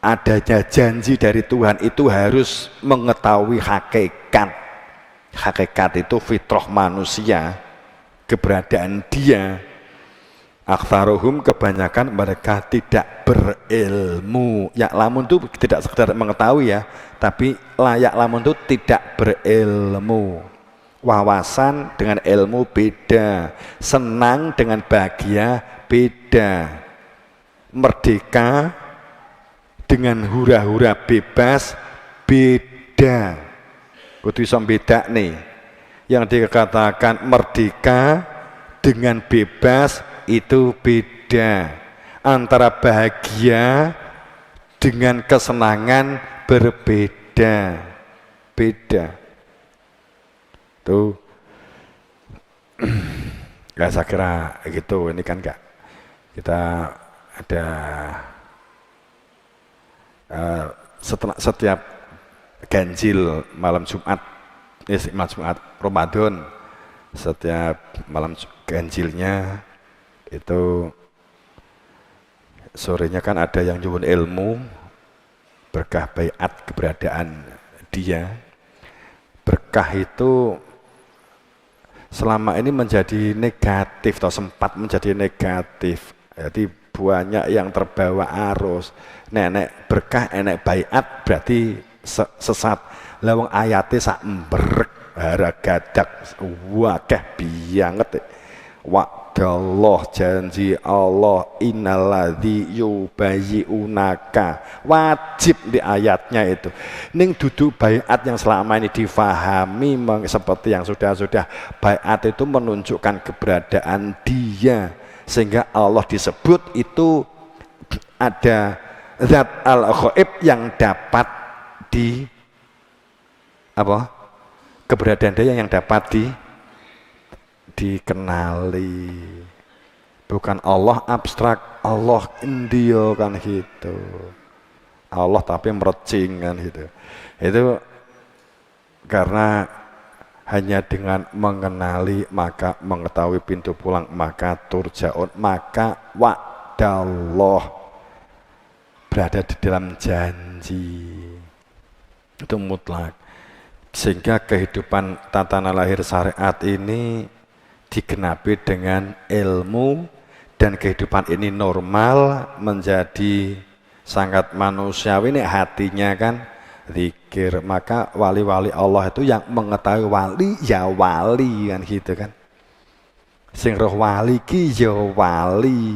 adanya janji dari Tuhan itu harus mengetahui hakikat. Hakikat itu fitrah manusia, keberadaan dia. Aktsaruhum, kebanyakan mereka tidak berilmu. Ya lamun itu tidak sekedar mengetahui ya, tapi layak lamun itu tidak berilmu. Wawasan dengan ilmu beda, senang dengan bahagia beda, merdeka dengan hura-hura bebas beda. Kudu iso beda nih. Yang dikatakan merdeka dengan bebas itu beda. Antara bahagia dengan kesenangan berbeda. Beda. Tuh. Gak saya kira gitu, ini kan gak. Kita ada Setelah setiap ganjil malam Jumat, malam Jumat Ramadan, setiap malam ganjilnya itu sorenya kan ada yang nyuwun ilmu berkah baiat keberadaan dia. Berkah itu selama ini menjadi negatif atau sempat menjadi negatif. Jadi banyak yang terbawa arus. Nenek berkah, enek baiat berarti sesat. Lawang ayate sak mbrek haragadak wakeh bianget. Wa'dallah janji Allah innalladzi yubayyi'unaka, wajib di ayatnya itu. Ning duduk baiat yang selama ini difahami seperti yang sudah baiat itu menunjukkan keberadaan dia, sehingga Allah disebut itu ada zat al-ghaib yang dapat di apa? Keberadaan dia yang dapat dikenali, bukan Allah abstrak, Allah India kan gitu, Allah tapi merecing kan gitu. Itu karena hanya dengan mengenali maka mengetahui pintu pulang, maka turjaun, maka wa'dallah berada di dalam janji itu mutlak, sehingga kehidupan tatanan lahir syariat ini digenapi dengan ilmu, dan kehidupan ini normal menjadi sangat manusiawi. Ini hatinya kan zikir, maka wali-wali Allah itu yang mengetahui wali ya wali kan gitu kan, sing roh wali ki ya wali.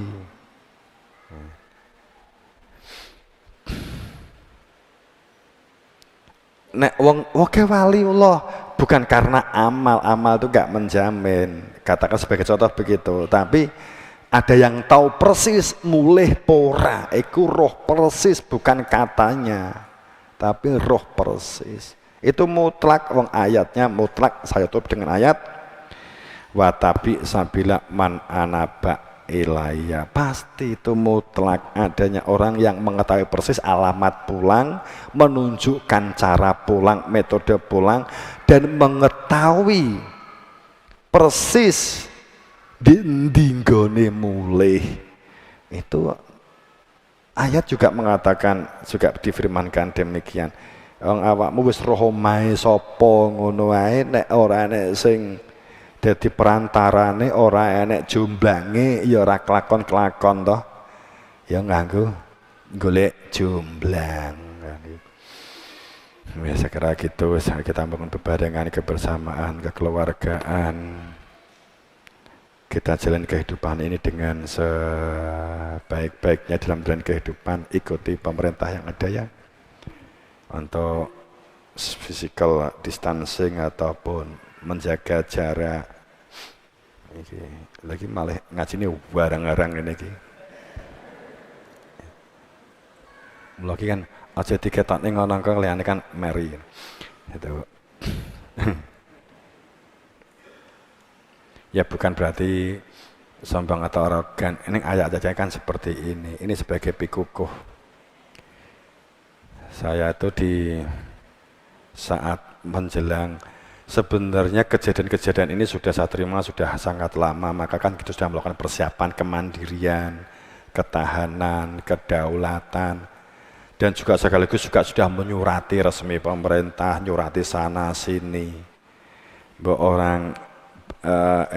Nek wong oke wali Allah bukan karena amal itu gak menjamin, katakan sebagai contoh begitu, tapi ada yang tahu persis mulih pora, iku roh persis, bukan katanya tapi roh persis. Itu mutlak, wong ayatnya mutlak. Saya tutup dengan ayat wa tabi sabila man anaba ilayya, pasti itu mutlak adanya orang yang mengetahui persis alamat pulang, menunjukkan cara pulang, metode pulang, dan mengetahui persis di nggone mulih. Itu ayat juga mengatakan, juga difirmankan demikian, wong awakmu wis roh omahe sapa ngono wae, nek ora enek sing dadi perantarane, ora enek jomblange, ya ora kelakon-kelakon toh, ya nganggo golek jomblang. Ya sekira gitu, kita bangun bebarengan, kebersamaan, kekeluargaan, kita jalan kehidupan ini dengan sebaik-baiknya dalam jalan kehidupan. Ikuti pemerintah yang ada ya, untuk physical distancing ataupun menjaga jarak. Iki lagi malah ngaji ini barang-barang ini iki. Lagi kan aja diketokne ngono kok liyane kan meri. Itu. Ya bukan berarti sombong atau arogan. Ini ayat aja kan seperti ini. Ini sebagai pikukuh. Saya itu di saat menjelang, sebenarnya kejadian-kejadian ini sudah saya terima sudah sangat lama, maka kan kita sudah melakukan persiapan kemandirian, ketahanan, kedaulatan, dan juga sekaligus juga sudah menyurati resmi pemerintah, nyurati sana sini, bahwa orang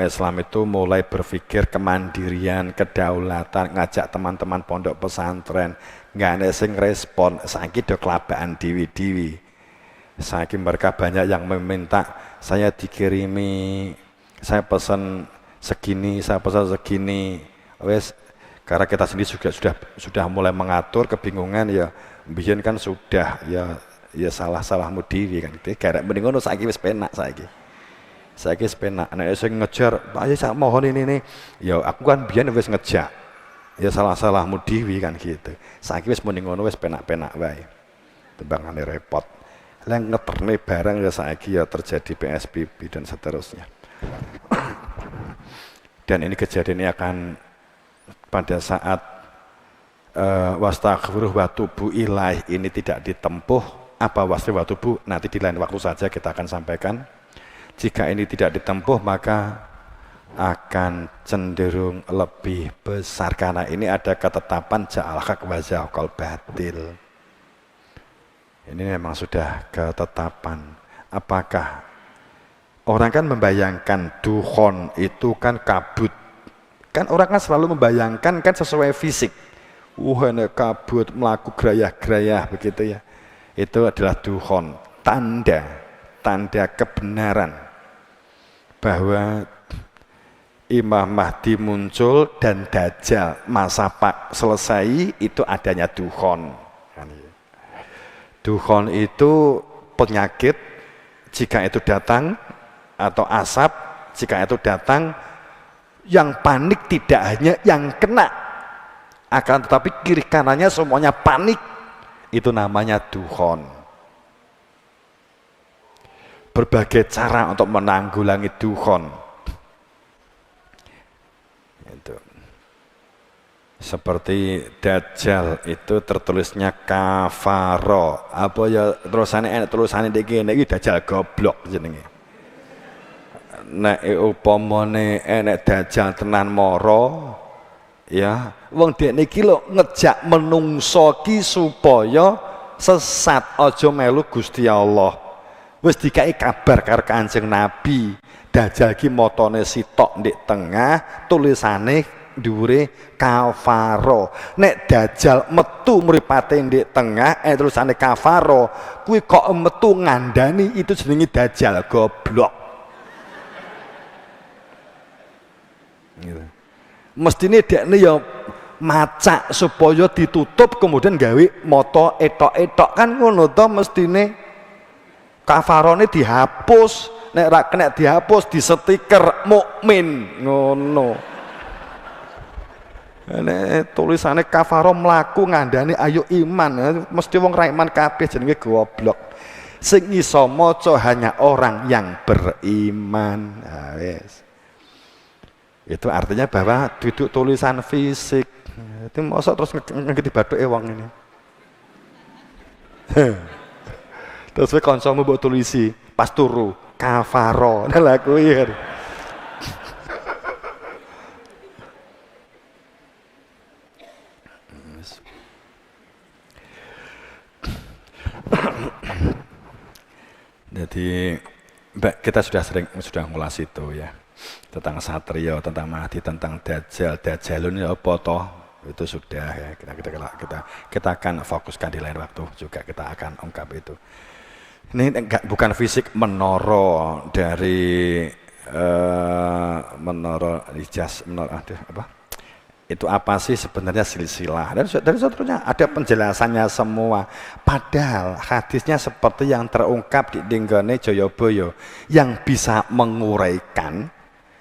Islam itu mulai berpikir kemandirian, kedaulatan, ngajak teman-teman pondok pesantren, nggak ada sing respon, saiki do kelabaan diwi-diwi. Saiki mereka banyak yang meminta saya dikirimi, saya pesan segini, saya pesan segini. Wes, karena kita sendiri juga sudah mulai mengatur, kebingungan ya. Biyen kan sudah ya salah-salahmu dewi kan. Karek mending ngono saiki wis penak saiki. Saiki wis penak. Nek sing ngejar, "Pak, saya mohon ini." Ya aku kan biyen wis ngejak. Ya salah-salahmu dewi kan gitu. Saiki wis mending ngono wis penak-penak wae. Timbangane repot. Leng ngeterne barang ya saiki ya terjadi PSBB dan seterusnya. Dan ini kejadian ini akan pada saat wastaghfiruh wa tubu ilaih ini tidak ditempuh, apa wastaghfiruh wa tubu nanti di lain waktu saja kita akan sampaikan. Jika ini tidak ditempuh maka akan cenderung lebih besar karena ini ada ketetapan ja'al haq wa zahaqal batil. Ini memang sudah ketetapan. Apakah orang kan membayangkan dukhon itu kan kabut. Kan orang kan selalu membayangkan kan sesuai fisik. Ini kabut, melaku gerayah-gerayah begitu ya. Itu adalah dukhon, tanda kebenaran bahwa Imam Mahdi muncul dan Dajjal masa selesai itu adanya dukhon. Dukhon itu penyakit jika itu datang atau asap jika itu datang, yang panik tidak hanya yang kena akan tetapi kiri kanannya semuanya panik, itu namanya dukhon. Berbagai cara untuk menanggulangi dukhon itu. Seperti Dajjal itu tertulisnya kafaro. Apa ya terusane tulisane iki Dajjal goblok jenenge. Nek upamane enek Dajjal tenan mara ya, wong dekne iki lho ngejak menungso ki supaya sesat, aja melu Gusti Allah. Wis dikai kabar karo Kanjeng Nabi, Dajjal ki motone sitok ndek tengah, tulisane dhuwure kafaro. Nek Dajjal metu mripate ndek tengah tulisane kafaro, kuwi kok metu ngandani itu jenenge Dajjal goblok. Gitu. Mestine dekne ya macak supaya ditutup kemudian gawe moto etok-etok kan ngono to mestine. Kafarone dihapus, nek ra kena dihapus di stiker mukmin ngono. Nek tulisane kafaro mlaku ngandani ayo iman, mesti wong ra iman kabeh jenenge goblok. Sing iso maca hanya orang yang beriman. Nah, wis. Itu artinya bahwa duduk tulisan fisik. Itu mosok terus ngeti bathuke wong ini. Terus kowe kancamu mbok tulisi pas turu kafaro. Nah lha kuwi. Jadi kita sudah ngulas itu ya, tentang Satrio, tentang Mahdi, tentang Dajjal. Dajjalun ya apa toh? Itu sudah ya, kita akan fokuskan di lain waktu juga, kita akan ungkap itu. Ini bukan fisik menoro dari menoro ijaz, menoro apa? Itu apa sih sebenarnya silsilah dan seterusnya ada penjelasannya semua. Padahal hadisnya seperti yang terungkap di Dinggone Joyoboyo, yang bisa menguraikan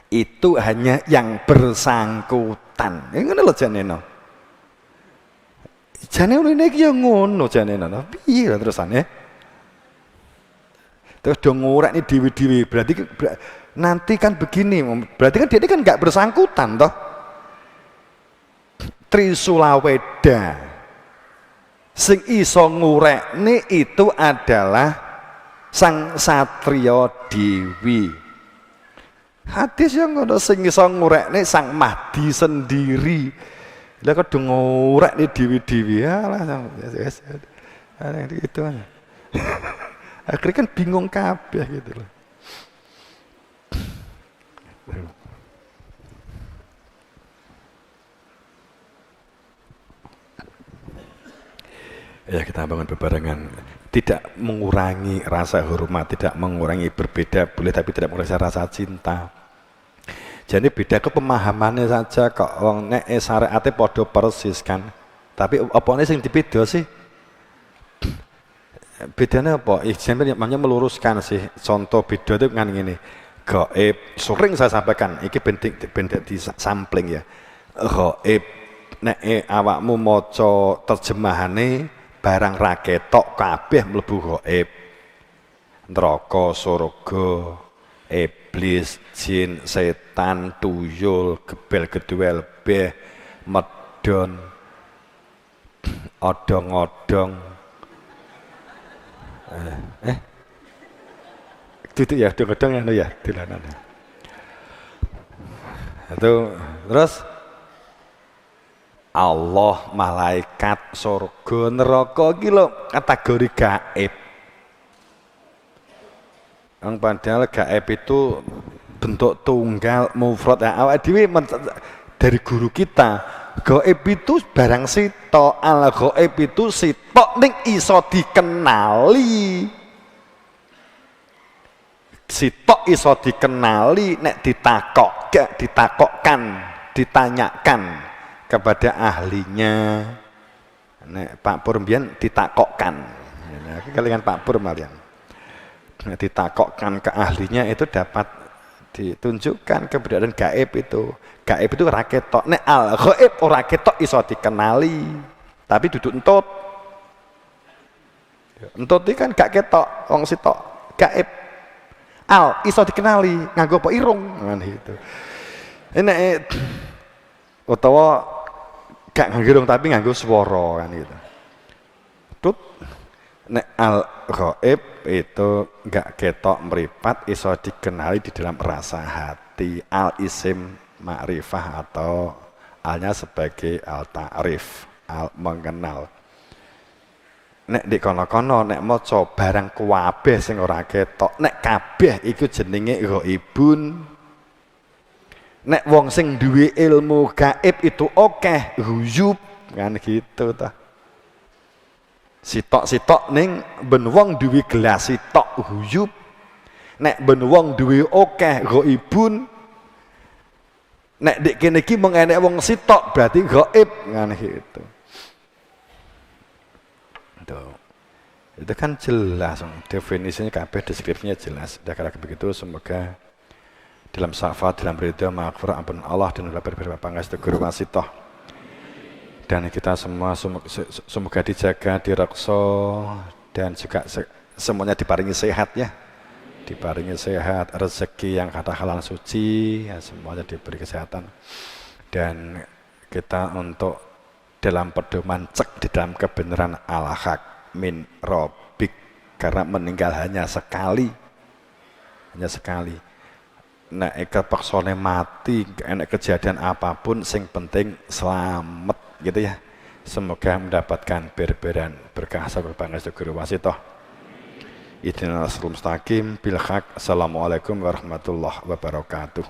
itu hanya yang bersangkutan. Ngono lho janeno. Jane ngene iki ya ngono janeno. Piye terusane? Terus do ngurek nih dewi-dewi, berarti nanti kan begini, berarti kan dia ini kan nggak bersangkutan toh. Trisulaweda sing iso ngurekne itu adalah sang satrio dewi. Hadis yang ngono sing iso ngurekne sang Mahdi sendiri. Lah kok ngurekne dewi-dewi alah itu kan. Akhirnya kan bingung kabeh gitu loh. Ya kita bangun bebarengan, tidak mengurangi rasa hormat, tidak mengurangi berbeda boleh, tapi tidak mengurangi rasa cinta. Jadi beda ke pemahamannya saja kok. Wong nek syariate padha persis kan. Tapi opone sing dibeda sih? Bedanya apa? Sampeyan meluruskan sih. Contoh beda itu kan ngene. Gaib sering saya sampaikan, iki ben di sampling ya. Gaib nek awakmu maca terjemahane barang raketok kabeh mlebu gaib. Neraka, surga, iblis, jin, setan, tuyul, gebel-geduel, beh, medon. odong-odong itu ya odong-odong ya dilanan itu. Terus Allah, malaikat, surga, neraka iki lho kategori gaib. Yang padahal gaib itu bentuk tunggal mufrad. Awak dhewe dari guru kita, gaib itu barang sitok, al gaib itu sitok ning iso dikenali. Sitok iso dikenali nek ditakokkan, ditanyakan kepada ahlinya. Nek Pak Pur mbiyen ditakokkan. Nah, kalian Pak Pur malian. Nek ditakokkan ke ahlinya itu dapat ditunjukkan keberadaan gaib itu. Gaib itu ora ketok. Nek al gaib ora ketok iso dikenali. Tapi duduk entut. Entut iki kan gak ketok, wong sitok. Gaib. Al iso dikenali nganggo apa irung kan gitu. Nek utawa gak nganggo irung tapi nganggo swara kan gitu. Tut nek al gaib itu gak ketok meripat, iso dikenali di dalam rasa hati. Al isim ma'rifah atau alnya sebagai al ta'rif, al mengenal. Nek di kono-kono nek maca barang kuwabeh sing ora ketok, nek kabeh iku jenenge ghaibun. Nek wong sing duwe ilmu gaib itu akeh ghuyub kan gitu ta. Sitok-sitok ning ben wong duwe gelas sitok ghuyub. Nek ben wong duwe akeh ghaibun. Nek dik kene iki mung enek wong sitok berarti gaib kan gitu. Tuh. Itu kan jelas, definisinya kabeh, deskripsinya jelas. Karena begitu semoga dalam syafaat, dalam ridha, maghfirah, ampun Allah dan beberapa pangestu guru wasitoh. Dan kita semua semoga dijaga, direksa dan juga semuanya diparingi sehat ya. Diparingi sehat, rezeki yang kata halal suci, ya, semuanya diberi kesehatan. Dan kita untuk dalam pedoman cek di dalam kebenaran al-haq min robik, karena meninggal hanya sekali. Nek kepaksane mati, enak kejadian apapun, sing penting selamat gitu ya. Semoga mendapatkan berberan berkah sabar pangestu guru wasitoh. Idzinal mustaqim bil haq. Assalamualaikum warahmatullahi wabarakatuh.